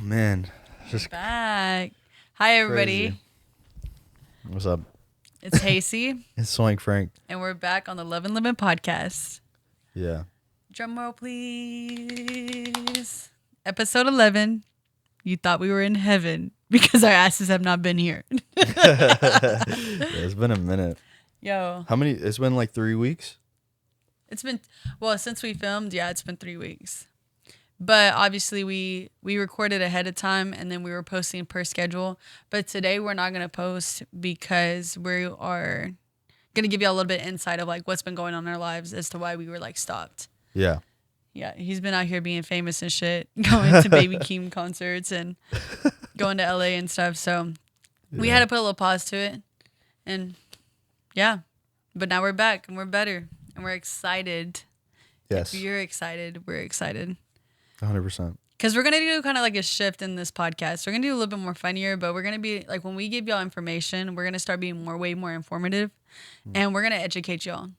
man. Just back. Hi, everybody. Crazy. What's up? It's Hasey. It's Swank Frank. And we're back on the Love and Living podcast. Yeah. Drum roll, please. Episode 11. You thought we were in heaven because our asses have not been here. Yeah, it's been a minute. Yo. How many? It's been like 3 weeks? It's been, well, since we filmed, yeah, it's been 3 weeks. But obviously we recorded ahead of time and then we were posting per schedule. But today we're not going to post because we are going to give you a little bit of insight of like what's been going on in our lives as to why we were like stopped. Yeah. Yeah, he's been out here being famous and shit, going to Baby Keem concerts and going to LA and stuff. So we had to put a little pause to it. And yeah, but now we're back and we're better and we're excited. Yes. If you're excited, we're excited. 100%. Because we're going to do kind of like a shift in this podcast. We're going to do a little bit more funnier, but we're going to be like, when we give y'all information, we're going to start being way more informative and we're going to educate y'all.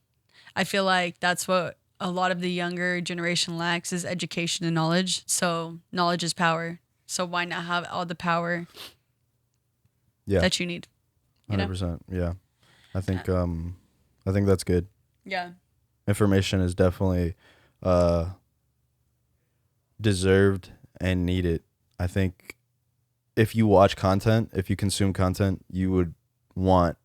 I feel like that's what a lot of the younger generation lacks is education and knowledge. So knowledge is power. So why not have all the power that you need? 100%. Yeah. I think that's good. Yeah. Information is definitely deserved and needed. I think if you watch content, if you consume content, you would want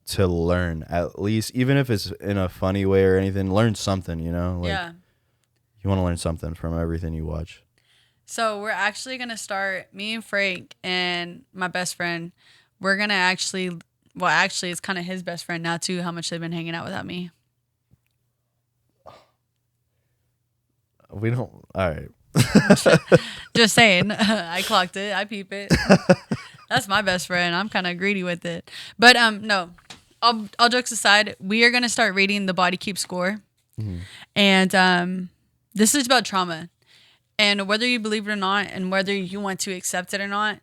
to learn at least, even if it's in a funny way or anything, learn something, you know? Like, yeah. You want to learn something from everything you watch. So we're actually going to start, me and Frank and my best friend, we're going to actually it's kind of his best friend now too, how much they've been hanging out without me. We don't, all right. Just saying. I clocked it. I peep it. That's my best friend. I'm kind of greedy with it. But no, all jokes aside, we are going to start reading The Body Keeps Score. Mm-hmm. And this is about trauma. And whether you believe it or not, and whether you want to accept it or not,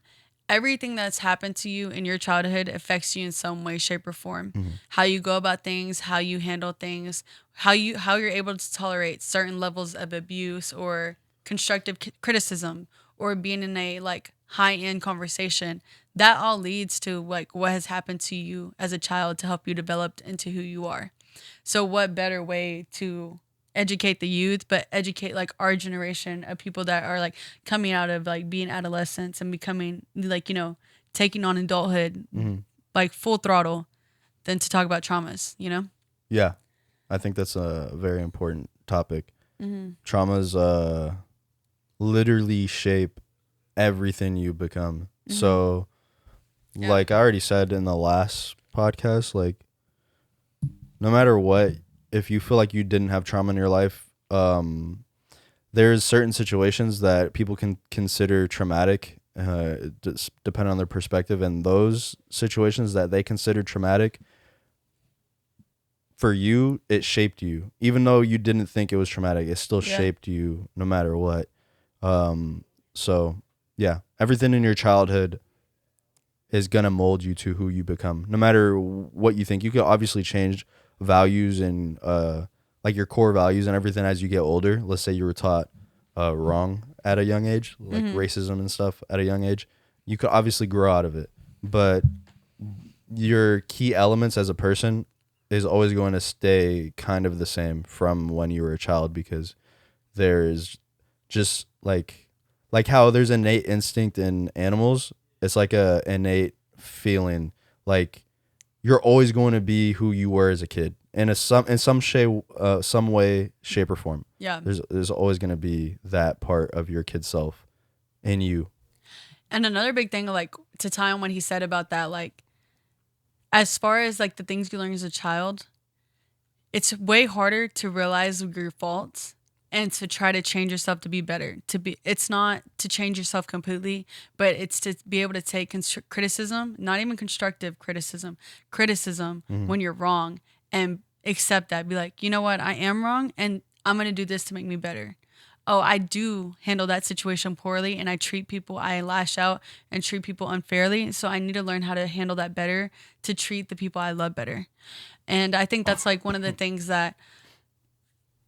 everything that's happened to you in your childhood affects you in some way, shape, or form. Mm-hmm. How you go about things, how you handle things, how you're able to tolerate certain levels of abuse or constructive criticism, or being in a like high-end conversation. That all leads to like what has happened to you as a child to help you develop into who you are. So what better way to educate the youth, but educate like our generation of people that are like coming out of like being adolescents and becoming like, you know, taking on adulthood, like full throttle, than to talk about traumas, you know? Yeah. I think that's a very important topic. Mm-hmm. Traumas literally shape everything you become. Mm-hmm. So like I already said in the last podcast, like no matter what, if you feel like you didn't have trauma in your life, there's certain situations that people can consider traumatic, depending on their perspective. And those situations that they consider traumatic, for you, it shaped you. Even though you didn't think it was traumatic, it still shaped you no matter what. So, yeah, everything in your childhood is going to mold you to who you become. No matter what you think. You can obviously change values and like your core values and everything as you get older. Let's say you were taught wrong at a young age, like racism and stuff at a young age. You could obviously grow out of it. But your key elements as a person is always going to stay kind of the same from when you were a child, because there's just like how there's innate instinct in animals. It's like a innate feeling. Like you're always going to be who you were as a kid in some way, shape, or form. Yeah. There's always going to be that part of your kid self in you. And another big thing, like to tie on what he said about that, like as far as like the things you learn as a child, it's way harder to realize your faults and to try to change yourself to be better. It's not to change yourself completely, but it's to be able to take criticism, not even constructive criticism when you're wrong, and accept that. Be like, you know what, I am wrong, and I'm gonna do this to make me better. Oh, I do handle that situation poorly, and I lash out and treat people unfairly. So I need to learn how to handle that better, to treat the people I love better. And I think that's like one of the things that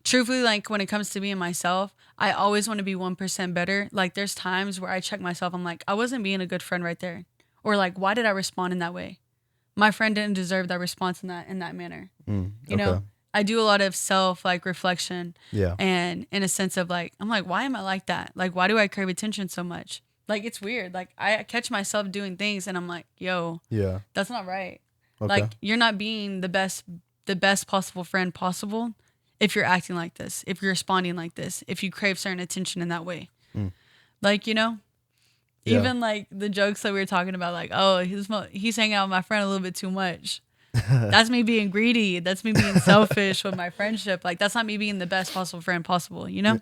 truthfully, like when it comes to me and myself, I always want to be 1% better. Like there's times where I check myself. I'm like, I wasn't being a good friend right there. Or like, why did I respond in that way? My friend didn't deserve that response in that manner. You know, I do a lot of self like reflection. Yeah. And in a sense of like, I'm like, why am I like that? Like, why do I crave attention so much? Like, it's weird. Like I catch myself doing things and I'm like, yo, yeah, that's not right. okay. Like you're not being the best possible friend possible if you're acting like this, if you're responding like this, if you crave certain attention in that way. Like, you know, even like the jokes that we were talking about, like, oh, he's hanging out with my friend a little bit too much. That's me being greedy. That's me being selfish with my friendship. Like, that's not me being the best possible friend possible, you know?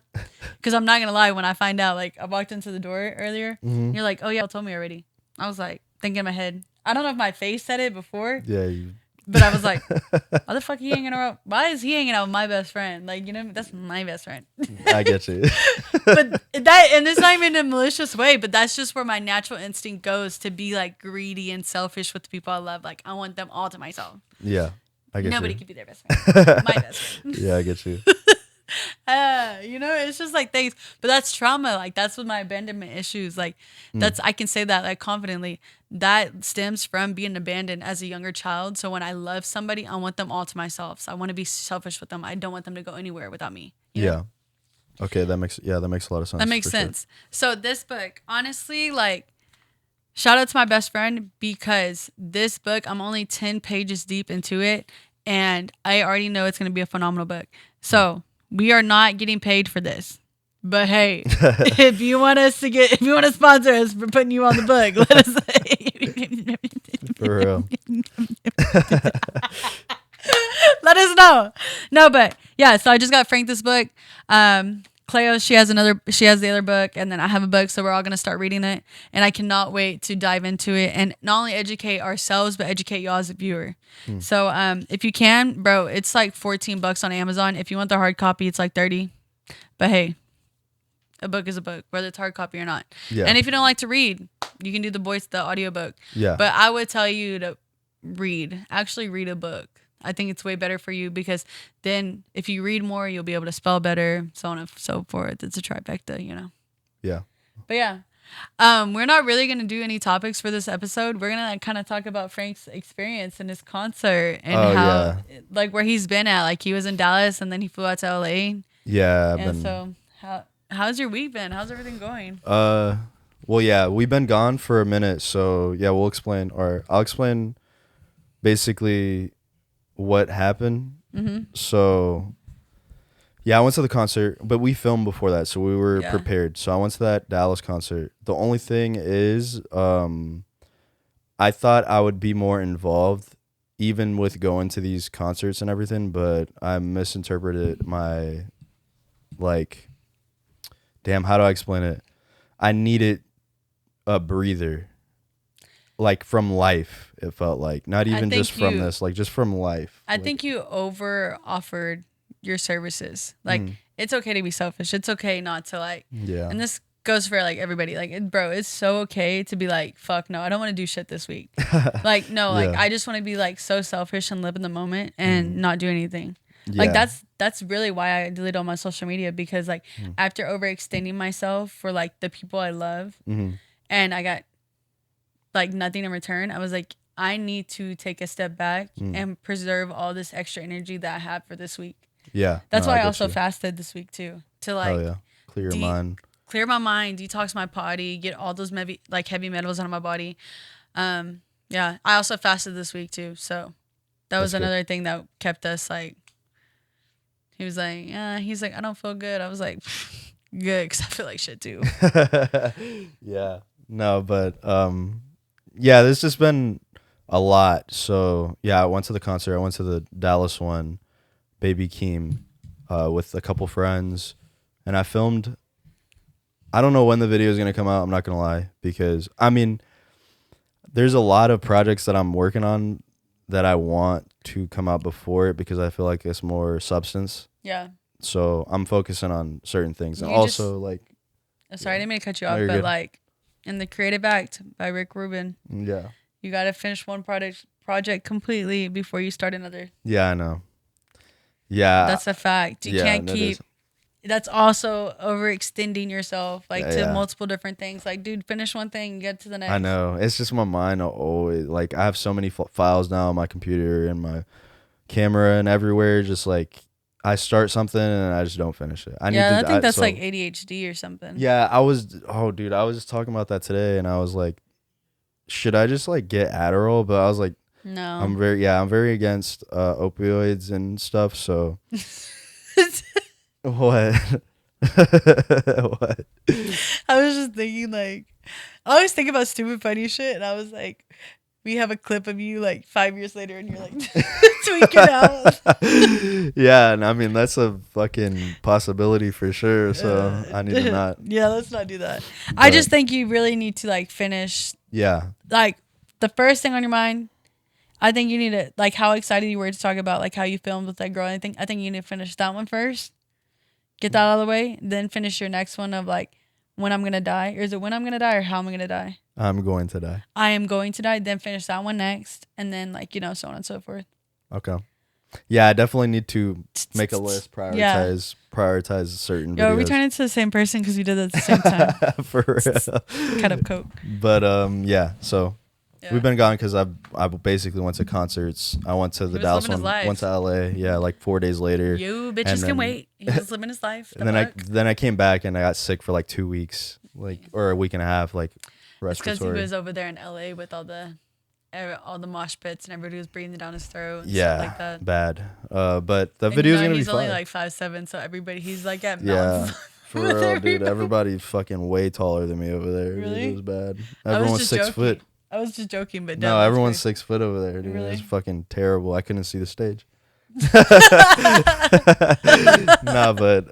Because I'm not going to lie, when I find out, like, I walked into the door earlier, you're like, oh, yeah, you told me already. I was like, thinking in my head, I don't know if my face said it before. Yeah. But I was like, why the fuck he hanging out? Why is he hanging out with my best friend? Like, you know, that's my best friend. I get you. But that, and it's not even in a malicious way, but that's just where my natural instinct goes to be like greedy and selfish with the people I love. Like, I want them all to myself. Yeah. I get Nobody you. can be their best friend. My best friend. Yeah, I get you. You know, it's just like things, but that's trauma. Like that's with my abandonment issues. Like I can say that like confidently. That stems from being abandoned as a younger child. So when I love somebody, I want them all to myself. So I want to be selfish with them. I don't want them to go anywhere without me. You know? Okay, that makes a lot of sense. That makes sense. Sure. So this book, honestly, like shout out to my best friend because this book, I'm only 10 pages deep into it, and I already know it's going to be a phenomenal book. So we are not getting paid for this. But hey, if you want to sponsor us for putting you on the book, let us For real. let us know. No, but yeah, so I just got Frank this book. Cleo, she has the other book, and then I have a book, so we're all gonna start reading it. And I cannot wait to dive into it and not only educate ourselves, but educate y'all as a viewer. So if you can, bro, it's like $14 on Amazon. If you want the hard copy, it's like 30. But hey, a book is a book, whether it's hard copy or not. Yeah. And if you don't like to read, you can do the audiobook. Yeah. But I would tell you to actually read a book. I think it's way better for you because then if you read more, you'll be able to spell better, so on and so forth. It's a trifecta, you know? Yeah. But yeah, we're not really going to do any topics for this episode. We're going to like, kind of talk about Frank's experience in his concert and like where he's been at. Like he was in Dallas and then he flew out to LA. Yeah. And so how's your week been? How's everything going? Well, yeah, we've been gone for a minute. So yeah, I'll explain basically what happened. So yeah, I went to the concert, but we filmed before that, so we were prepared. So I went to that Dallas concert. The only thing is I thought I would be more involved even with going to these concerts and everything, but I misinterpreted my how do I explain it? I needed a breather. Like from life, it felt like not even just from this, like just from life. I think you over offered your services. Like it's okay to be selfish. It's okay not to like. Yeah. And this goes for like everybody. Like, bro, it's so okay to be like, fuck no, I don't want to do shit this week. Like no, like I just want to be like so selfish and live in the moment and not do anything. Yeah. Like that's really why I deleted all my social media because like after overextending myself for like the people I love, and I got like nothing in return, I was like, I need to take a step back and preserve all this extra energy that I have for this week. Yeah. That's why I also fasted this week too. To like clear your mind. Clear my mind, detox my body, get all those heavy metals out of my body. Yeah. I also fasted this week too. So that was another thing that kept us like, he was like, I don't feel good. I was like, good, because I feel like shit too. Yeah. No, but yeah, there's just been a lot. So yeah, I went to the concert. I went to the Dallas one, Baby Keem, with a couple friends, and I filmed. I don't know when the video is gonna come out. I'm not gonna lie, because I mean, there's a lot of projects that I'm working on that I want to come out before it because I feel like it's more substance. Yeah. So I'm focusing on certain things, and also like. Sorry, I didn't mean to cut you off, but good. Like. In The Creative Act by Rick Rubin. Yeah. You got to finish one project completely before you start another. Yeah, I know. Yeah. That's a fact. You can't keep that's also overextending yourself like to Yeah. multiple different things. Like, dude, finish one thing, get to the next. I know. It's just my mind always like I have so many files now on my computer and my camera and everywhere. Just like I start something and I just don't finish it. I think that's like ADHD or something. Yeah, I was just talking about that today and I was like, should I just like get Adderall? But I was like, no. I'm very against opioids and stuff. So what? What? I was just thinking like, I always think about stupid funny shit, and I was like, we have a clip of you like 5 years later, and you're like tweaking out. Yeah, and I mean that's a fucking possibility for sure. So I need to not. Yeah, let's not do that. But I just think you really need to like finish. Yeah. Like the first thing on your mind. I think you need to like how excited you were to talk about like how you filmed with that girl. I think you need to finish that one first. Get that out of the way, then finish your next one of like when I'm gonna die. Or is it when I'm gonna die or how am I gonna die? I'm going to die. I am going to die. Then finish that one next, and then like so on and so forth. Okay. Yeah, I definitely need to make a list. Prioritize certain. Yo, videos. we turned into the same person because we did it at the same time. For real. Cut up coke. But yeah, so. Yeah. We've been gone because I basically went to concerts. I went to the Dallas one, went to LA. Yeah, like 4 days later. You bitches can wait. He was living his life. And then I came back and I got sick for like 2 weeks, or a week and a half, like respiratory. It's because he was over there in LA with all the mosh pits and everybody was breathing down his throat. And stuff like that. Bad. But the video's gonna be fun. He's only like 5'7", so he's like at mountains. For real, dude. Everybody's fucking way taller than me over there. Really? It was bad. Everyone's 6 foot. I was just joking, but no, everyone's 6 foot over there, dude. Really? It's fucking terrible. I couldn't see the stage. Nah, but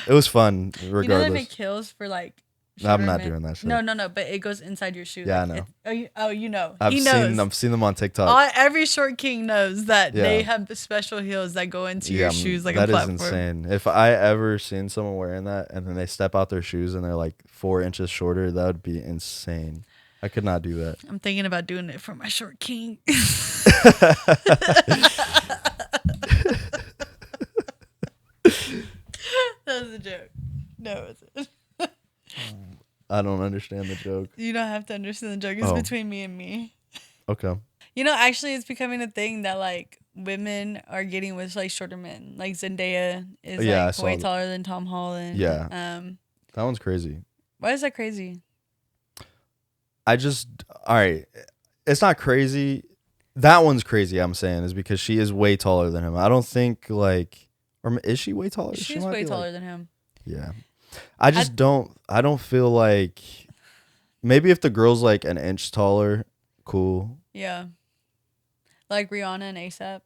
it was fun regardless. You know they make heels for like. No, I'm not doing that shit. No, but it goes inside your shoe. Yeah, like, I know. You know. I've seen them on TikTok. Every short king knows that they have the special heels that go into your shoes like a platform. That is insane. If I ever seen someone wearing that and then they step out their shoes and they're like 4 inches shorter, that would be insane. I could not do that. I'm thinking about doing it for my short king. That was a joke. No, it wasn't. I don't understand the joke. You don't have to understand the joke. It's between me and me. Okay. Actually, it's becoming a thing that like women are getting with like shorter men. Like Zendaya is like way taller than Tom Holland. Yeah. That one's crazy. Why is that crazy? All right. It's not crazy. That one's crazy, I'm saying, is because she is way taller than him. I don't think or is she way taller? She's way taller than him. Yeah. I don't feel like, maybe if the girl's like an inch taller, cool. Yeah. Like Rihanna and ASAP.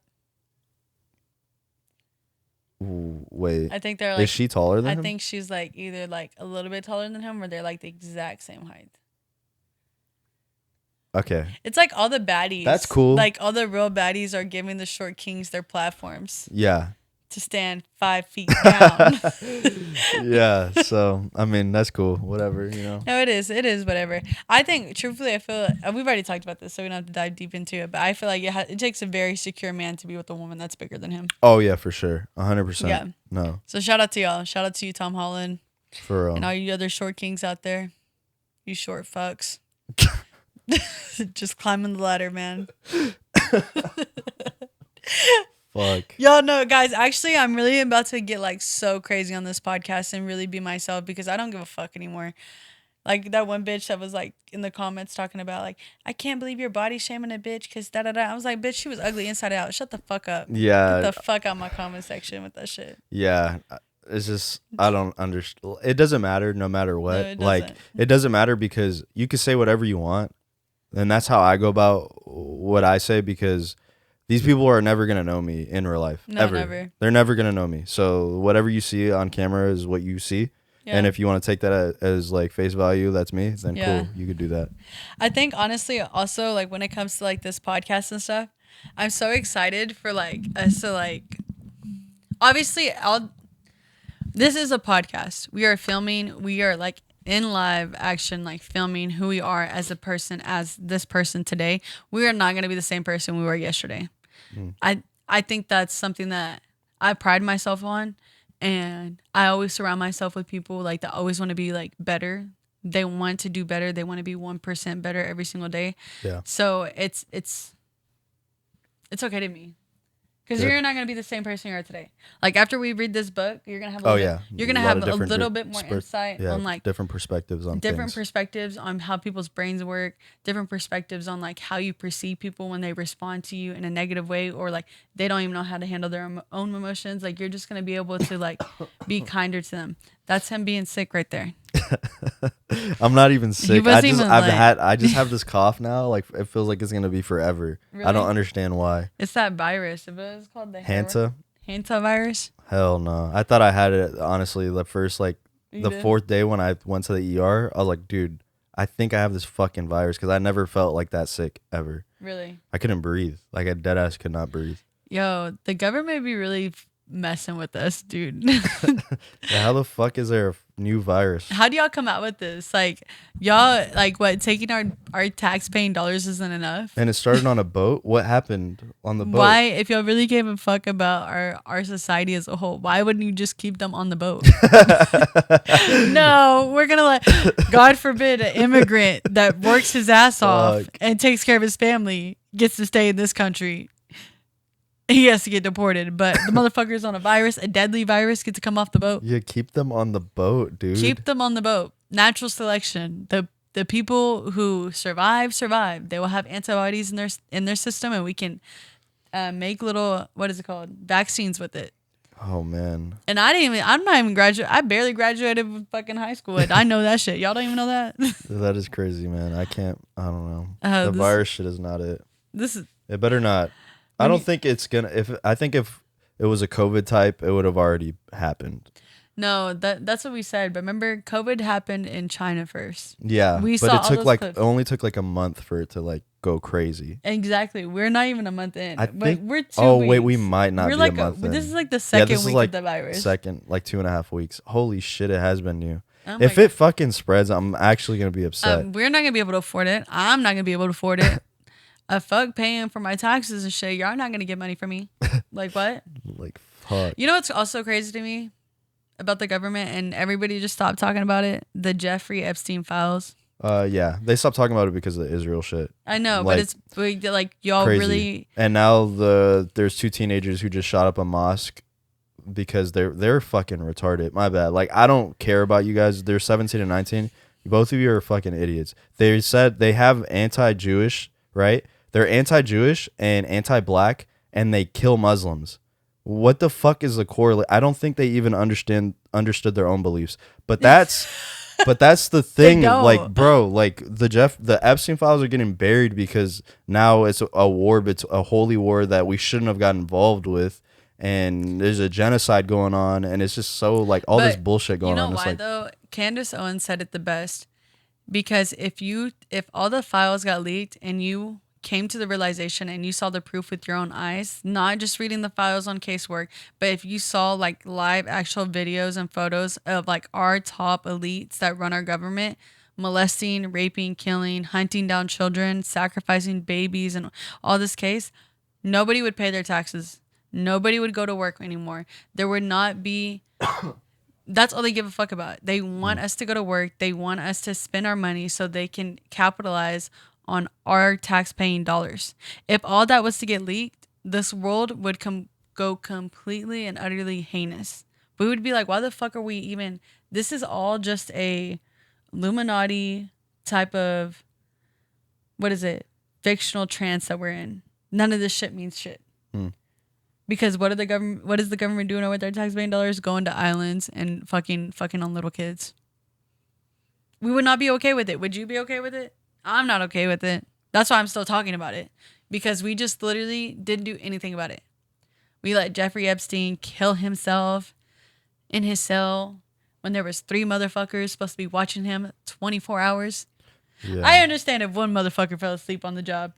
Ooh, wait. I think they're like. Is she taller than him? I think she's like either like a little bit taller than him or they're like the exact same height. Okay. It's like all the baddies. That's cool. Like all the real baddies are giving the short kings their platforms. Yeah. To stand 5 feet down. Yeah. So, I mean, that's cool. Whatever, No, it is. It is whatever. I think, truthfully, I feel we've already talked about this, so we don't have to dive deep into it. But I feel like it takes a very secure man to be with a woman that's bigger than him. Oh, yeah, for sure. 100%. Yeah. No. So shout out to y'all. Shout out to you, Tom Holland. For real. And all you other short kings out there. You short fucks. Just climbing the ladder, man. Fuck. Y'all know, guys, actually, I'm really about to get like so crazy on this podcast and really be myself because I don't give a fuck anymore. Like that one bitch that was like in the comments talking about like, I can't believe you're body shaming a bitch because da-da-da. I was like, bitch, she was ugly inside out. Shut the fuck up. Yeah. Get the fuck out of my comment section with that shit. Yeah. It's just, I don't understand. It doesn't matter no matter what. No, it doesn't. It doesn't matter because you can say whatever you want. And that's how I go about what I say because these people are never going to know me in real life. No, ever. Never. They're never going to know me. So whatever you see on camera is what you see. Yeah. And if you want to take that as like face value, that's me, then cool. You could do that. I think honestly, also like when it comes to like this podcast and stuff, I'm so excited for like us to like, obviously this is a podcast. We are filming. We are like in live action, like filming who we are as a person, as this person today. We are not going to be the same person we were yesterday. I think that's something that I pride myself on. And I always surround myself with people like that always want to be like better. They want to do better. They want to be 1% better every single day. Yeah. So it's okay to me. Because you're not going to be the same person you are today. Like, after we read this book, you're going to have you're going to have a little bit more insight on, like, different perspectives on perspectives on how people's brains work, different perspectives on, like, how you perceive people when they respond to you in a negative way, or, like, they don't even know how to handle their own emotions. Like, you're just going to be able to, like, be kinder to them. That's him being sick right there. I'm not even sick. I just have this cough now. Like, it feels like it's gonna be forever. Really? I don't understand why. It's that virus. It was called the Hanta virus. Hell no. I thought I had it, honestly, the first, like, the fourth day when I went to the ER. I was like, dude, I think I have this fucking virus, because I never felt like that sick ever. Really? I couldn't breathe. Like, I dead ass could not breathe. Yo, the government be really messing with us, dude. Yeah, how the fuck is there a new virus? How do y'all come out with this? Like, y'all, like, what, taking our tax paying dollars isn't enough? And it started on a boat? What happened on the boat? Why, if y'all really gave a fuck about our society as a whole, why wouldn't you just keep them on the boat? No, we're gonna let, God forbid, an immigrant that works his ass off and takes care of his family gets to stay in this country. He has to get deported, but the motherfuckers on a deadly virus, get to come off the boat. Yeah, keep them on the boat, dude. Keep them on the boat. Natural selection. The people who survive. They will have antibodies in their system, and we can make little, what is it called, vaccines with it. Oh man. And I'm not even graduate. I barely graduated from fucking high school. I know that shit. Y'all don't even know that. That is crazy, man. I don't know. The virus shit is not it. It better not. I don't think it's gonna. I think if it was a COVID type, it would have already happened. No, that's what we said. But remember, COVID happened in China first. Yeah, but it only took like a month for it to like go crazy. Exactly. We're not even a month in. I think we're 2 weeks. Wait, we might not be a month in. This is like the second week of the virus. Second, like 2.5 weeks. Holy shit, it has been new. Oh if it fucking spreads, I'm actually gonna be upset. We're not gonna be able to afford it. I'm not gonna be able to afford it. Fuck paying for my taxes and shit. Y'all not gonna get money from me. Like, what? Like, fuck. You know what's also crazy to me about the government, and everybody just stopped talking about it? The Jeffrey Epstein files. Yeah, they stopped talking about it because of the Israel shit. I know, like, but it's like y'all crazy. Really. And now there's 2 teenagers who just shot up a mosque because they're fucking retarded. My bad. Like, I don't care about you guys. They're 17 and 19. Both of you are fucking idiots. They said they have anti-Jewish, right? They're anti-Jewish and anti-black, and they kill Muslims. What the fuck is the correlate? I don't think they even understood their own beliefs. But that's the thing. Like, bro, like the Epstein files are getting buried because now it's a war, it's a holy war that we shouldn't have got involved with, and there's a genocide going on, and it's just so like all this bullshit going on. You know why though? Candace Owens said it the best, because if all the files got leaked and you came to the realization and you saw the proof with your own eyes, not just reading the files on casework, but if you saw like live actual videos and photos of like our top elites that run our government molesting, raping, killing, hunting down children, sacrificing babies, and all this case, nobody would pay their taxes. Nobody would go to work anymore. There would not be... That's all they give a fuck about. They want us to go to work. They want us to spend our money so they can capitalize on our tax-paying dollars. If all that was to get leaked, this world would go completely and utterly heinous. We would be like, why the fuck are we even... This is all just a Illuminati type of... What is it? Fictional trance that we're in. None of this shit means shit. Because what is the government doing with their tax-paying dollars? Going to islands and fucking on little kids. We would not be okay with it. Would you be okay with it? I'm not okay with it. That's why I'm still talking about it. Because we just literally didn't do anything about it. We let Jeffrey Epstein kill himself in his cell when there was 3 motherfuckers supposed to be watching him 24 hours. Yeah. I understand if one motherfucker fell asleep on the job.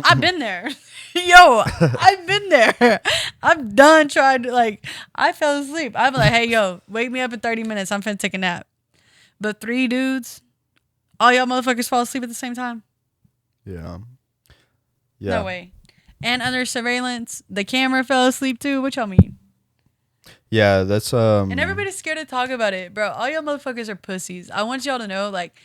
I've been there. Yo, I've been there. I'm done trying to, like, I fell asleep. I'm like, hey, yo, wake me up in 30 minutes. I'm finna take a nap. But 3 dudes, all y'all motherfuckers fall asleep at the same time? Yeah. No way. And under surveillance, the camera fell asleep too. What y'all mean? Yeah, that's And everybody's scared to talk about it, bro. All y'all motherfuckers are pussies. I want y'all to know, like,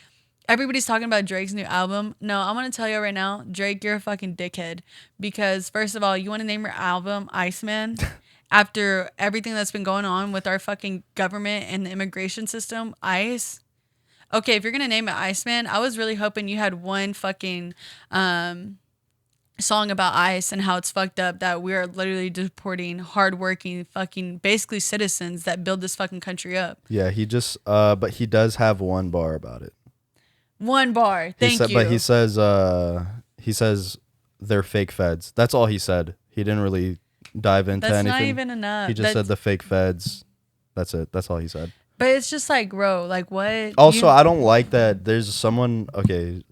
everybody's talking about Drake's new album. No, I'm gonna tell you right now, Drake, you're a fucking dickhead. Because first of all, you want to name your album Iceman after everything that's been going on with our fucking government and the immigration system, ICE. Okay, if you're gonna name it Iceman, I was really hoping you had one fucking song about ICE and how it's fucked up that we are literally deporting hardworking fucking basically citizens that build this fucking country up. Yeah, he just but he does have one bar about it. One bar. Thank you. But he says they're fake feds. That's all he said. He didn't really dive into anything. That's not even enough. He just said the fake feds. That's it. That's all he said. But it's just like, bro, like what? Also, I don't like that there's someone, there's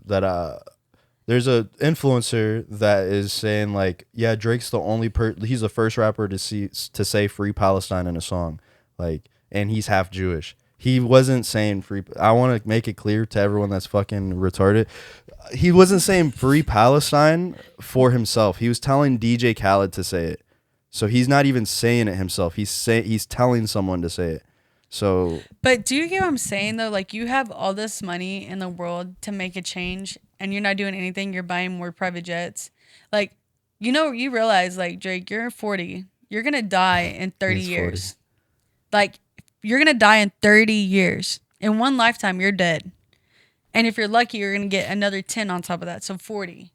a influencer that is saying like, yeah, Drake's the only he's the first rapper to say free Palestine in a song. Like, and he's half Jewish. He wasn't saying free. I want to make it clear to everyone that's fucking retarded. He wasn't saying free Palestine for himself. He was telling DJ Khaled to say it. So he's not even saying it himself. He's telling someone to say it. So, but do you get what I'm saying though? Like, you have all this money in the world to make a change, and you're not doing anything. You're buying more private jets. Like, you realize, like, Drake, you're 40. You're gonna die in 30 years. 40. Like, you're gonna die in 30 years. In one lifetime, you're dead. And if you're lucky, you're gonna get another 10 on top of that, so 40.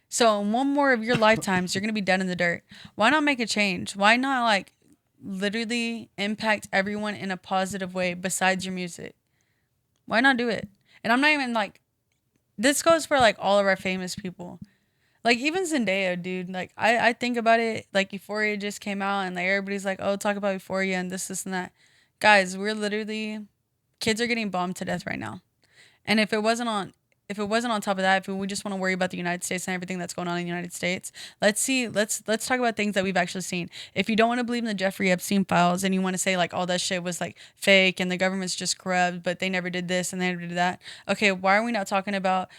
So in one more of your lifetimes, you're gonna be dead in the dirt. Why not make a change? Why not, like, literally impact everyone in a positive way besides your music? Why not do it? And I'm not even like, this goes for like all of our famous people. Like even Zendaya, dude. Like I think about it, like Euphoria just came out and like everybody's like, oh, talk about Euphoria and this and that. Guys, kids are getting bombed to death right now. And if it wasn't on top of that, if we just want to worry about the United States and everything that's going on in the United States, let's talk about things that we've actually seen. If you don't want to believe in the Jeffrey Epstein files and you want to say like all that shit was like fake and the government's just corrupt, but they never did this and they never did that. Okay, why are we not talking about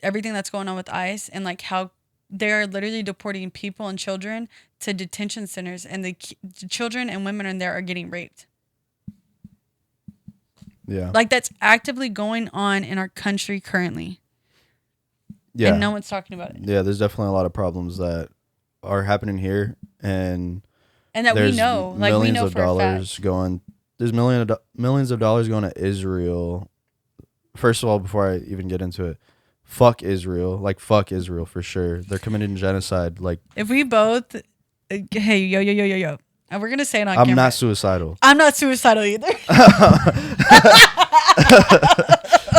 everything that's going on with ICE and like how they're literally deporting people and children to detention centers and the children and women in there are getting raped? Yeah. Like that's actively going on in our country currently. Yeah. And no one's talking about it. Yeah, there's definitely a lot of problems that are happening here and that we know. Like we know for a fact. There's millions of dollars going to Israel. First of all, before I even get into it, fuck Israel. Like fuck Israel for sure. They're committing genocide. Like if we both hey, yo. And we're going to say it on camera. I'm not suicidal. I'm not suicidal either.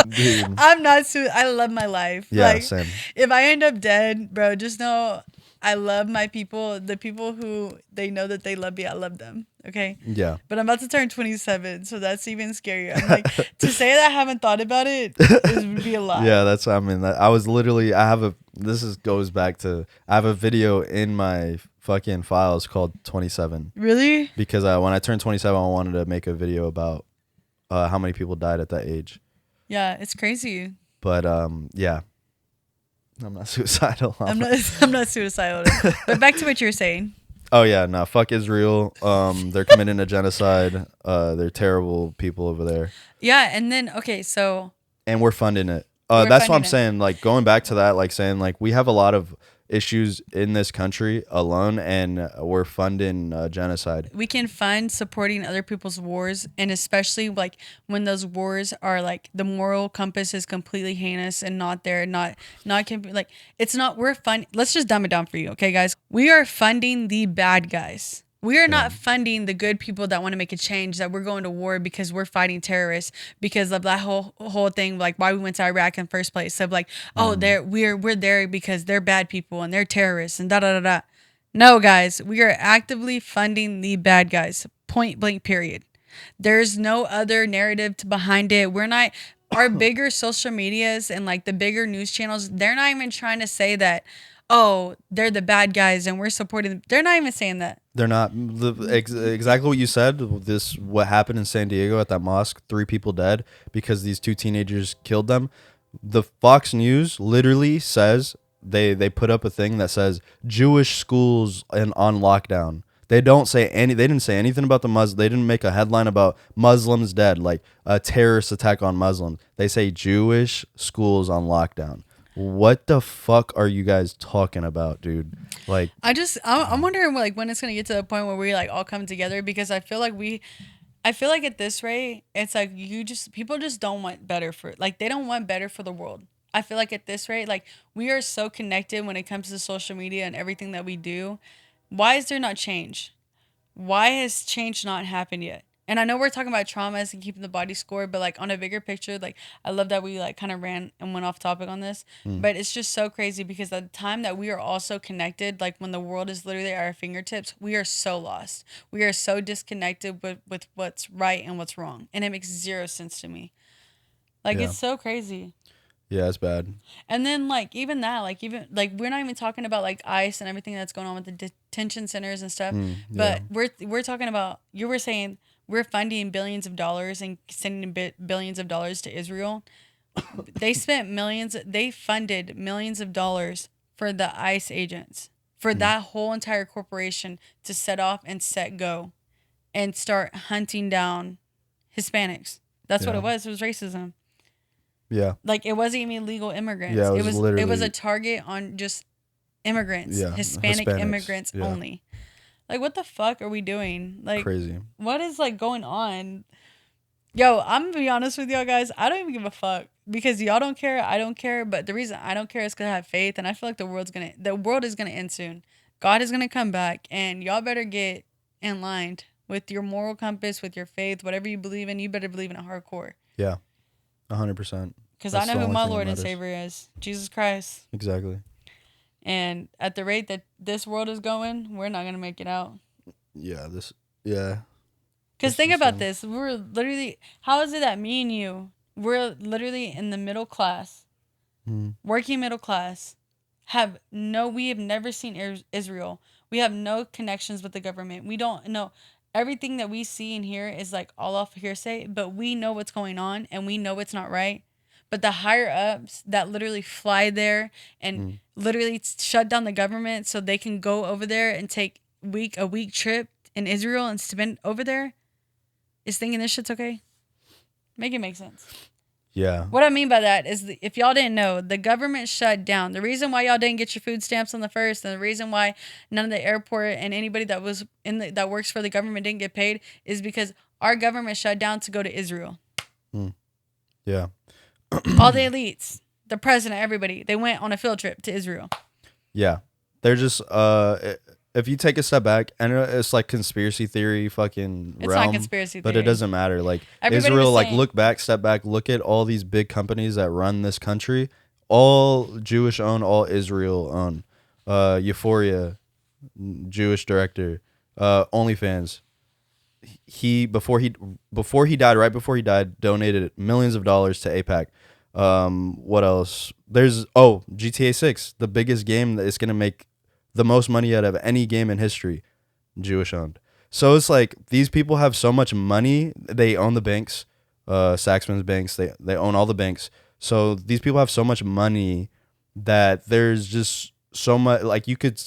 Dude. I'm not I love my life. Yeah, like, same. If I end up dead, bro, just know I love my people. The people who they know that they love me, I love them. Okay? Yeah. But I'm about to turn 27, so that's even scarier. I'm like, to say that I haven't thought about it would be a lie. Yeah, that's, I mean, I was literally, goes back to, I have a video in my fucking files called 27. Really? Because when I turned 27, I wanted to make a video about how many people died at that age. Yeah, it's crazy. But yeah, I'm not suicidal. I'm not suicidal. But back to what you were saying. Oh yeah, no, fuck Israel. They're committing a genocide. They're terrible people over there. Yeah, and then okay, so. And we're funding it. That's what I'm saying. Like going back to that, like saying like we have a lot of issues in this country alone, and we're funding genocide. We can fund supporting other people's wars, and especially like when those wars are like the moral compass is completely heinous and not there, not like it's not. We're fund. Let's just dumb it down for you, okay, guys? We are funding the bad guys. We are not funding the good people that want to make a change, that we're going to war because we're fighting terrorists, because of that whole thing, like why we went to Iraq in the first place. So like, we're there because they're bad people and they're terrorists and da da da da. No, guys, we are actively funding the bad guys. Point blank, period. There's no other narrative behind it. We're not, our bigger social medias and like the bigger news channels, they're not even trying to say that, oh, they're the bad guys and we're supporting them. They're not even saying that. They're not. Exactly what you said. What happened in San Diego at that mosque, 3 people dead because these 2 teenagers killed them. The Fox News literally says, they put up a thing that says Jewish schools on lockdown. They don't say any. They didn't say anything about the Muslim. They didn't make a headline about Muslims dead, like a terrorist attack on Muslims. They say Jewish schools on lockdown. What the fuck are you guys talking about, dude? Like, I'm wondering like when it's gonna get to the point where we like all come together, because I feel like at this rate, it's like people just don't want better they don't want better for the world. I feel like at this rate, like we are so connected when it comes to social media and everything that we do. Why is there not change? Why has change not happened yet? And I know we're talking about traumas and keeping the body score, but like on a bigger picture, like I love that we like kind of ran and went off topic on this. But it's just so crazy because at the time that we are all so connected, like when the world is literally at our fingertips, we are so lost. We are so disconnected with what's right and what's wrong. And it makes zero sense to me. Like it's so crazy. Yeah, it's bad. And then like even that, like even like we're not even talking about like ICE and everything that's going on with the detention centers and stuff. But we're talking about, you were saying we're funding billions of dollars and sending billions of dollars to Israel. They funded millions of dollars for the ICE agents, for that whole entire corporation to set off and set go and start hunting down Hispanics. That's what it was. It was racism. Yeah. Like it wasn't even legal immigrants. Yeah, it was a target on just immigrants, Hispanic immigrants only. Like what the fuck are we doing? Like crazy. What is like going on? Yo, I'm gonna be honest with y'all guys. I don't even give a fuck because y'all don't care. I don't care. But the reason I don't care is because I have faith, and I feel like the world is gonna end soon. God is gonna come back, and y'all better get in line with your moral compass, with your faith, whatever you believe in. You better believe in it hardcore. Yeah. 100%. Because I know who my Lord and Savior is. Jesus Christ. Exactly. And at the rate that this world is going, we're not going to make it out. Yeah. Because think about this. We're literally, how is it that me and you, we're literally in the middle class, working middle class, we have never seen Israel. We have no connections with the government. We don't know. Everything that we see and hear is like all off hearsay, but we know what's going on and we know it's not right. But the higher ups that literally fly there and literally shut down the government so they can go over there and take a week trip in Israel and spend over there is thinking this shit's okay. Make it make sense. Yeah. What I mean by that is if y'all didn't know, the government shut down. The reason why y'all didn't get your food stamps on the first, and the reason why none of the airport and anybody that was that works for the government didn't get paid is because our government shut down to go to Israel. Yeah. All the elites, the president, everybody, they went on a field trip to Israel. Yeah. They're just if you take a step back, and it's like conspiracy theory fucking it's realm, not conspiracy theory. but it doesn't matter. Like Everybody Israel, was like look back, step back, look at all these big companies that run this country, all Jewish owned, all Israel owned. Euphoria, Jewish director, OnlyFans. Before he died, donated millions of dollars to AIPAC. What else? There's GTA 6, the biggest game that is gonna make the most money out of any game in history, Jewish owned. So it's like these people have so much money. They own the banks, Saxman's banks. They own all the banks. So these people have so much money that there's just so much. Like you could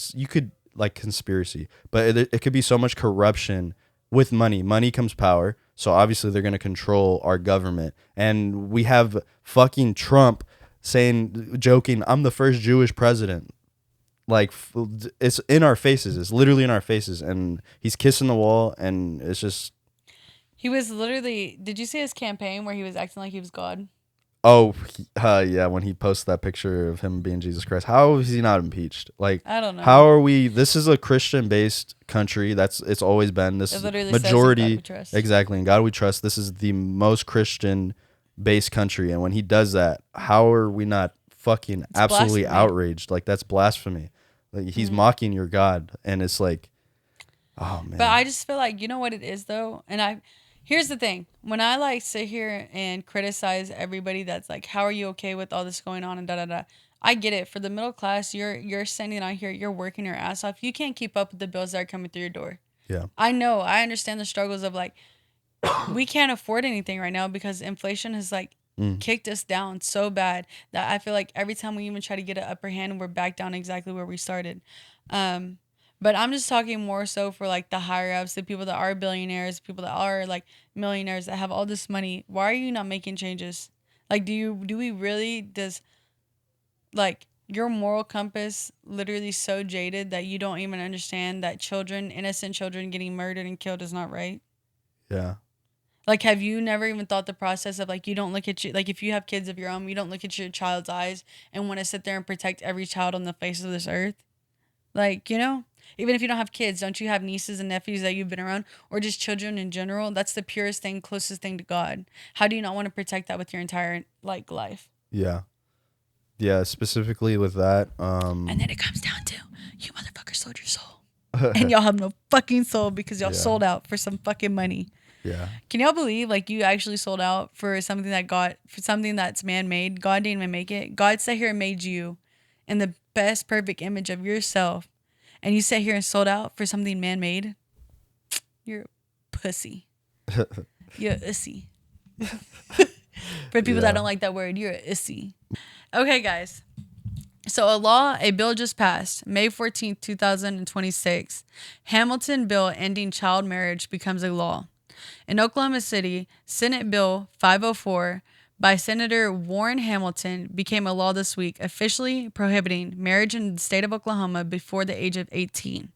like conspiracy, but it could be so much corruption with money. Money comes power. So obviously they're gonna control our government, and we have fucking Trump joking, "I'm the first Jewish president." Like it's in our faces. It's literally in our faces, and he's kissing the wall, and it's just. He was literally. Did you see his campaign where he was acting like he was God? Oh, yeah. When he posted that picture of him being Jesus Christ, how is he not impeached? Like, I don't know. How are we? This is a Christian-based country. It's always been this majority. Exactly, in God we trust. This is the most Christian-based country, and when he does that, how are we not fucking absolutely outraged? Like that's blasphemy. Like he's mocking your God, and it's like, oh man. But I just feel like, you know what it is though, and here's the thing. When I like sit here and criticize everybody that's like, how are you okay with all this going on and da da da, I get it. For the middle class, you're standing out here, you're working your ass off. You can't keep up with the bills that are coming through your door. Yeah. I know. I understand the struggles of like, we can't afford anything right now because inflation has like kicked us down so bad that I feel like every time we even try to get an upper hand, we're back down exactly where we started. But I'm just talking more so for like the higher ups, the people that are billionaires, people that are like millionaires that have all this money. Why are you not making changes? Like, do we really, does like your moral compass literally so jaded that you don't even understand that children, innocent children getting murdered and killed is not right? Yeah. Like, have you never even thought the process of like, you don't look at you, like if you have kids of your own, you don't look at your child's eyes and want to sit there and protect every child on the face of this earth? Like, you know, even if you don't have kids, don't you have nieces and nephews that you've been around, or just children in general? That's the purest thing, closest thing to God. How do you not want to protect that with your entire like life? Yeah. Yeah, specifically with that. And then it comes down to, you motherfuckers sold your soul. And y'all have no fucking soul because y'all sold out for some fucking money. Yeah. Can y'all believe like you actually sold out for something that for something that's man-made? God didn't even make it. God sat here and made you in the best perfect image of yourself. And you sat here and sold out for something man-made? You're a pussy. You're a ussy. For people that don't like that word, you're a ussy. Okay, guys. So a bill just passed, May 14th, 2026. Hamilton bill ending child marriage becomes a law. In Oklahoma City, Senate Bill 504 by Senator Warren Hamilton became a law this week, officially prohibiting marriage in the state of Oklahoma before the age of 18.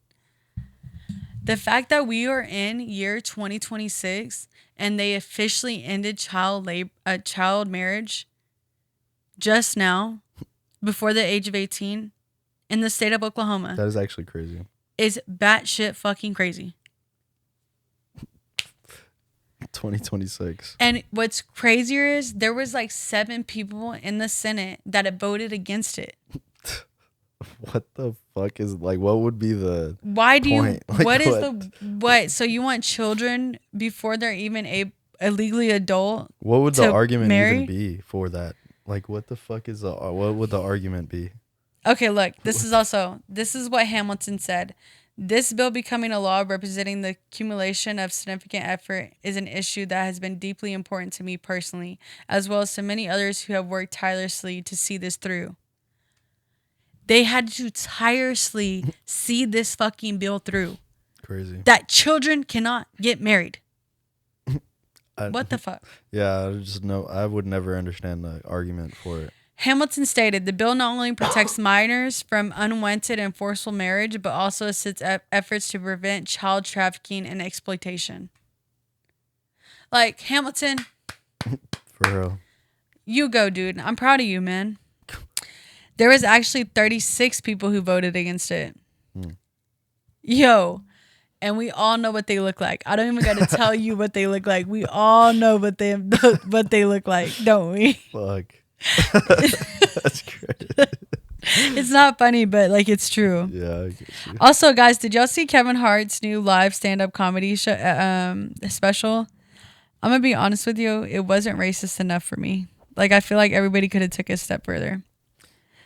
The fact that we are in year 2026 and they officially ended child marriage just now before the age of 18 in the state of Oklahoma. That is actually crazy. Is batshit fucking crazy. 2026. And what's crazier is there was like 7 people in the Senate that had voted against it. What the fuck is like? What would be the Why do point? you? Like, what is the what? So you want children before they're even a legally adult? What would the argument marry? even be for that? Like, what the fuck is what would the argument be? Okay, look, this is what Hamilton said. This bill becoming a law representing the accumulation of significant effort is an issue that has been deeply important to me personally, as well as to many others who have worked tirelessly to see this through. They had to tirelessly see this fucking bill through. Crazy. That children cannot get married. What the fuck? Yeah, I would never understand the argument for it. Hamilton stated the bill not only protects minors from unwanted and forceful marriage, but also assists efforts to prevent child trafficking and exploitation. Like, Hamilton. For real. You go, dude. I'm proud of you, man. There was actually 36 people who voted against it. Yo. And we all know what they look like. I don't even got to tell you what they look like. We all know what they look like, don't we? Fuck. That's great. It's not funny, but like it's true. Yeah, I get you. Also, guys, did y'all see Kevin Hart's new live stand-up comedy show, special? I'm gonna be honest with you, it wasn't racist enough for me. Like, I feel like everybody could have took a step further.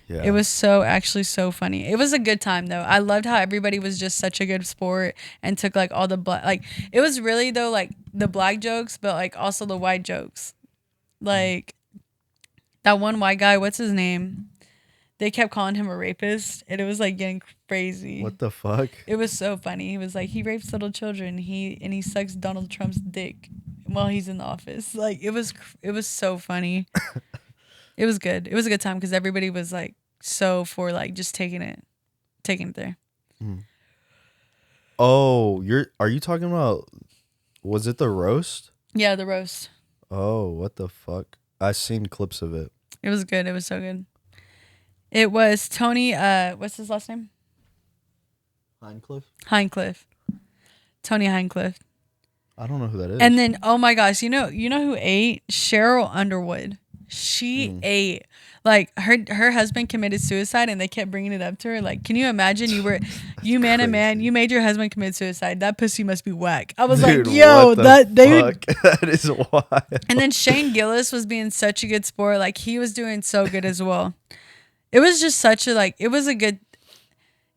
Yeah. It was actually so funny. It was a good time though. I loved how everybody was just such a good sport and took like all the like it was really though like the black jokes, but like also the white jokes. Like that one white guy, what's his name? They kept calling him a rapist, and it was like getting crazy. What the fuck? It was so funny. He was like, he rapes little children. He sucks Donald Trump's dick while he's in the office. Like it was so funny. It was good. It was a good time because everybody was like so for like just taking it there. Oh, are you talking about? Was it the roast? Yeah, the roast. Oh, what the fuck! I seen clips of it. It was good. It was so good. It was Tony. What's his last name? Hinecliffe. Tony Hinecliffe. I don't know who that is. And then, oh my gosh, you know who ate? Cheryl Underwood. She ate. Like her husband committed suicide, and they kept bringing it up to her. Like, can you imagine? You made your husband commit suicide. That pussy must be whack. I was like, yo, that is wild. And then Shane Gillis was being such a good sport. Like he was doing so good as well. It was just such a it was a good.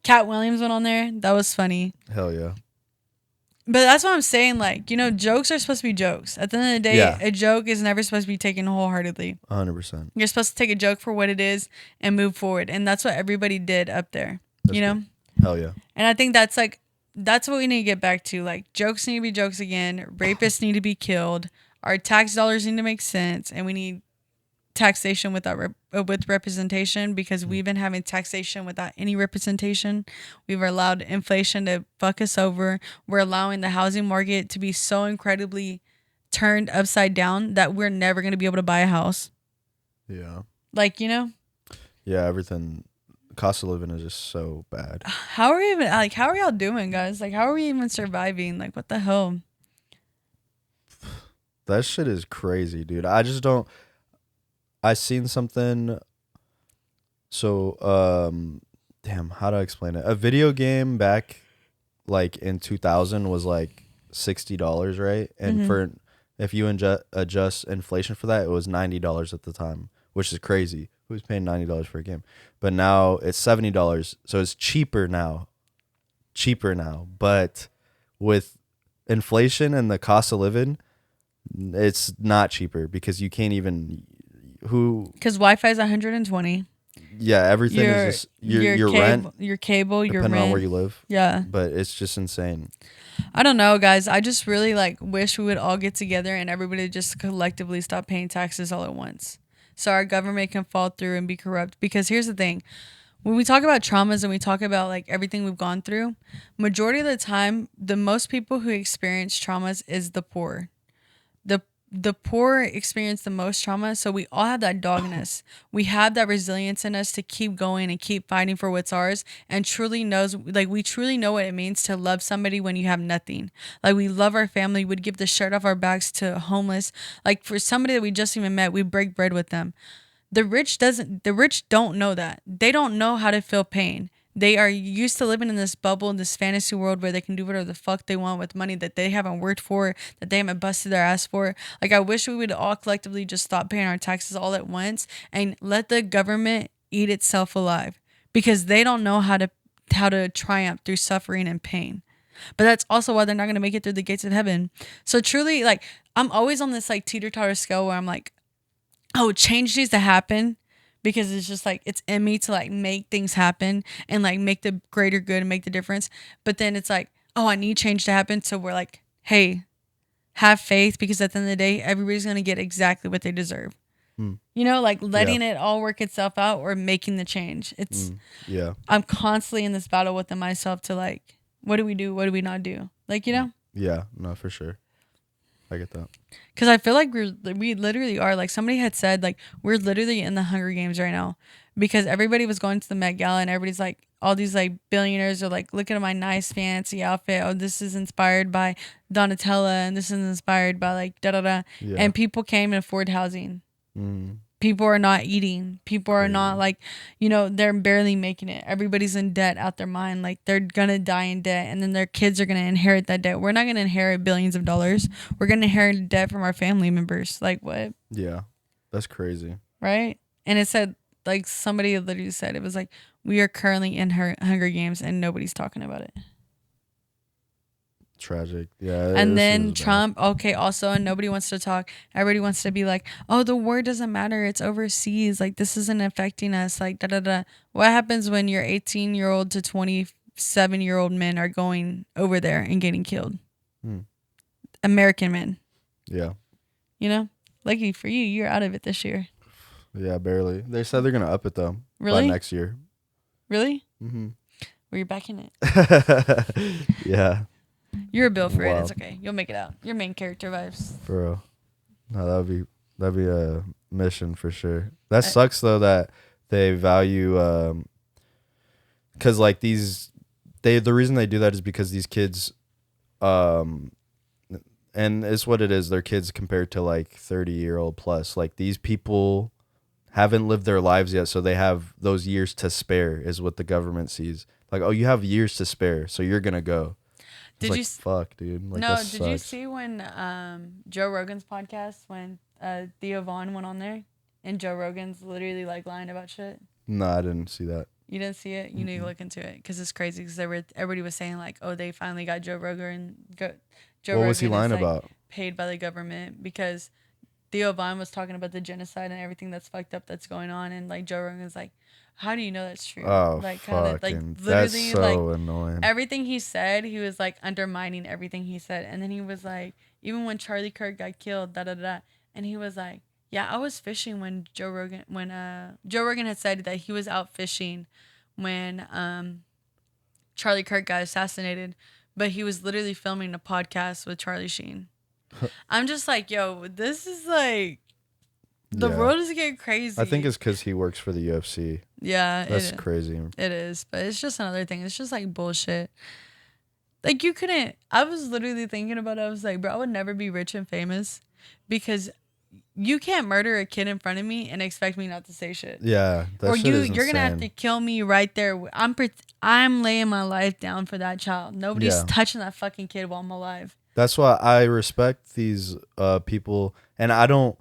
Cat Williams went on there. That was funny. Hell yeah. But that's what I'm saying. Like, jokes are supposed to be jokes. At the end of the day, a joke is never supposed to be taken wholeheartedly. 100%. You're supposed to take a joke for what it is and move forward. And that's what everybody did up there. That's you know? Good. Hell yeah. And I think that's what we need to get back to. Like, jokes need to be jokes again. Rapists need to be killed. Our tax dollars need to make sense, and we need taxation without with representation, because we've been having taxation without any representation. We've allowed inflation to fuck us over. We're allowing the housing market to be so incredibly turned upside down that we're never going to be able to buy a house. Yeah. Like, you know? Yeah, everything. Cost of living is just so bad. How are y'all doing, guys? Like, how are we even surviving? Like, what the hell? That shit is crazy, dude. I just don't. I seen something. So, damn, how do I explain it? A video game back, like in 2000, was like $60, right? And for if you adjust inflation for that, it was $90 at the time, which is crazy. Who's paying $90 for a game? But now it's $70, so it's cheaper now. But with inflation and the cost of living, it's not cheaper because you can't even because Wi-Fi is 120. Yeah, everything is just your rent, your cable, your depending rent. on where you live. Yeah, but it's just insane. I don't know, guys. I just really wish we would all get together and everybody just collectively stop paying taxes all at once, so our government can fall through and be corrupt. Because here's the thing. When we talk about traumas and we talk about like everything we've gone through, majority of the time, the most people who experience traumas is the poor. The poor experience the most trauma, so we all have that dog in us. We have that resilience in us to keep going and keep fighting for what's ours, and we truly know what it means to love somebody when you have nothing. Like, we love our family, we'd give the shirt off our backs to homeless. Like, for somebody that we just even met, we break bread with them. The rich don't know that. They don't know how to feel pain. They are used to living in this bubble, in this fantasy world where they can do whatever the fuck they want with money that they haven't worked for, that they haven't busted their ass for. Like, I wish we would all collectively just stop paying our taxes all at once and let the government eat itself alive, because they don't know how to triumph through suffering and pain. But that's also why they're not going to make it through the gates of heaven. So truly, like, I'm always on this like teeter-totter scale where I'm like, oh, change needs to happen, because it's just like, it's in me to like make things happen and like make the greater good and make the difference. But then it's like, oh, I need change to happen. So we're like, hey, have faith, because at the end of the day, everybody's going to get exactly what they deserve. You know, like letting it all work itself out or making the change. I'm constantly in this battle within myself to like, what do we do? What do we not do? Like, you know? Yeah, no, for sure. I get that. Because I feel like we literally are, like somebody had said, like, we're literally in the Hunger Games right now, because everybody was going to the Met Gala and everybody's like, all these like billionaires are like, look at my nice fancy outfit. Oh, this is inspired by Donatella and this is inspired by like da da da. Yeah. And people can't even afford housing. People are not eating. People are not like, you know, they're barely making it. Everybody's in debt out their mind. Like, they're going to die in debt, and then their kids are going to inherit that debt. We're not going to inherit billions of dollars. We're going to inherit debt from our family members. Like, what? Yeah. That's crazy. Right? And it said, like, somebody literally said, it was like, we are currently in Hunger Games and nobody's talking about it. Tragic. Yeah. And then Trump, okay, also, and nobody wants to talk. Everybody wants to be like, oh, the war doesn't matter. It's overseas. Like, this isn't affecting us. Like, da da da. What happens when your 18-year-old to 27-year-old men are going over there and getting killed? American men. Yeah. You know? Lucky for you, you're out of it this year. Yeah, barely. They said they're going to up it, though. Really? By next year. Really? Mm-hmm. Well, you're back in it. Yeah. You're a bill for it. It's okay. You'll make it out. Your main character vibes. Bro. No, that'd be a mission for sure. That sucks though that they value cuz like the reason they do that is because these kids and it's what it is, they're kids compared to like 30-year-old plus. Like, these people haven't lived their lives yet, so they have those years to spare is what the government sees. Like, oh, you have years to spare, so you're going to go. Did like, you fuck, dude? Like, no, did you see when Joe Rogan's podcast, when Theo Vaughn went on there and Joe Rogan's literally like lying about shit? No, I didn't see that. You didn't see it? You need to look into it, because it's crazy. Because everybody was saying like, oh, they finally got Joe Rogan. Joe Rogan. What was he lying about? Paid by the government, because Theo Vaughn was talking about the genocide and everything that's fucked up that's going on, and like Joe Rogan's like, how do you know that's true? Oh, like fucking, literally, that's so like annoying. everything he said, he was like undermining everything he said, and then he was like, even when Charlie Kirk got killed, da da da, and he was like, yeah, I was fishing when Joe Rogan had said that he was out fishing when Charlie Kirk got assassinated, but he was literally filming a podcast with Charlie Sheen. I'm just like, yo, this is like, the world is getting crazy. I think it's because he works for the UFC. Yeah, that's crazy. It is, but it's just another thing. It's just like bullshit. Like you couldn't. I was literally thinking about it. I was like, bro, I would never be rich and famous because you can't murder a kid in front of me and expect me not to say shit. Yeah, that or shit is you're gonna have insane. to kill me right there. I'm laying my life down for that child. Nobody's touching that fucking kid while I'm alive. That's why I respect these people, and I don't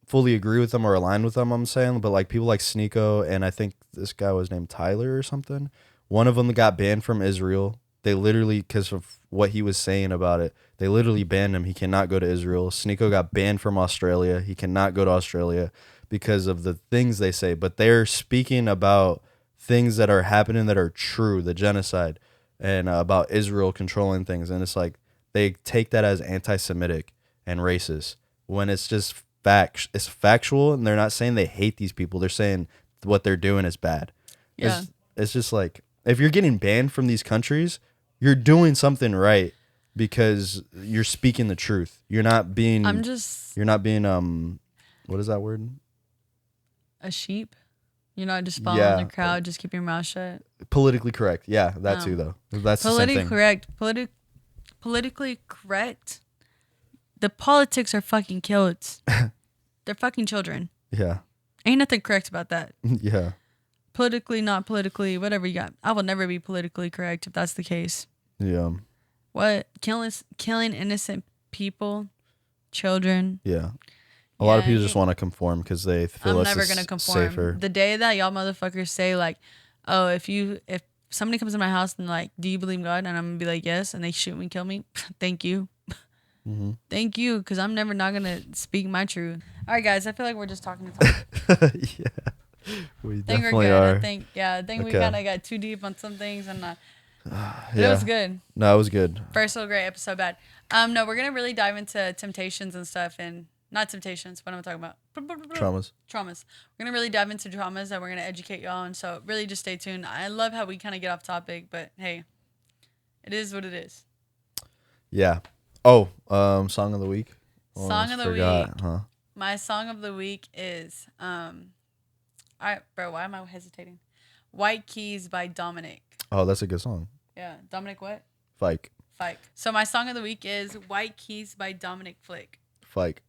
fully agree with them or align with them. I'm saying, but like people like Sneeko, and I think this guy was named Tyler or something. One of them got banned from Israel. They literally, because of what he was saying about it, they literally banned him. He cannot go to Israel. Sneeko got banned from Australia. He cannot go to Australia because of the things they say. But they're speaking about things that are happening that are true, the genocide, and about Israel controlling things. And it's like they take that as anti-Semitic and racist when it's just it's factual, and they're not saying they hate these people. They're saying what they're doing is bad. Yeah. It's just like, if you're getting banned from these countries, you're doing something right because you're speaking the truth. You're not being what is that word? A sheep? You're not just following the crowd, just keep your mouth shut. Politically correct. Yeah, that too though. That's the same thing. Politically correct. The politics are fucking kids. They're fucking children. Yeah. Ain't nothing correct about that. Yeah. Politically, not politically, whatever you got. I will never be politically correct if that's the case. Yeah. What? Killing innocent people, children. Yeah. A lot of people just want to conform because they feel it's never gonna conform. Safer. The day that y'all motherfuckers say like, oh, if somebody comes in my house and like, do you believe in God? And I'm gonna be like, yes, and they shoot me, kill me. Thank you. Mm-hmm. Thank you, because I'm never not gonna speak my truth. All right, guys, I feel like we're just talking to talk. Yeah, we definitely we're good. Are. I think we kind of got too deep on some things, and it was good. No, it was good. First little great episode, bad. No, we're gonna really dive into temptations and stuff, and not temptations. What am I talking about? Traumas. We're gonna really dive into traumas that we're gonna educate y'all on. So really, just stay tuned. I love how we kind of get off topic, but hey, it is what it is. Yeah. Oh, song of the week. Song of the week. Huh? My song of the week is bro, why am I hesitating? White Keys by Dominic. Oh, that's a good song. Yeah, Dominic what? Fike. So my song of the week is White Keys by Dominic Flick. Fike.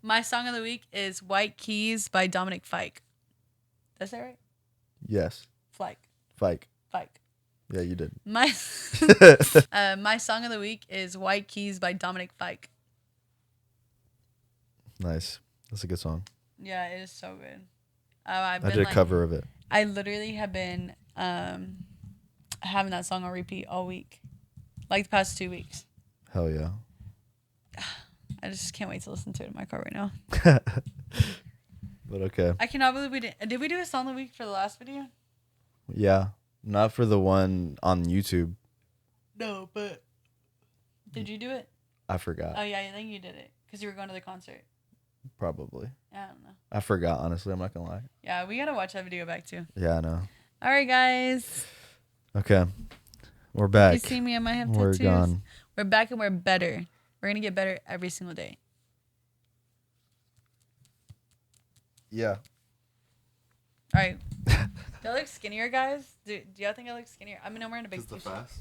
My song of the week is White Keys by Dominic Fike. Did I say right? Yes. Fike. Yeah, you did. My song of the week is White Keys by Dominic Fike. Nice. That's a good song. Yeah, it is so good. I did a cover of it. I literally have been having that song on repeat all week. Like the past 2 weeks. Hell yeah. I just can't wait to listen to it in my car right now. But okay. I cannot believe we did. Did we do a song of the week for the last video? Yeah. Not for the one on YouTube. No, but did you do it? I forgot. Oh yeah, I think you did it because you were going to the concert. Probably. I don't know. I forgot, honestly. I'm not gonna lie. Yeah, we gotta watch that video back too. Yeah, I know. All right, guys. Okay, we're back. You see me? I might have we're tattoos. Gone. We're back and we're better. We're gonna get better every single day. Yeah. All right. Do I look skinnier, guys? Do y'all think I look skinnier? I mean, I'm wearing a big t-shirt.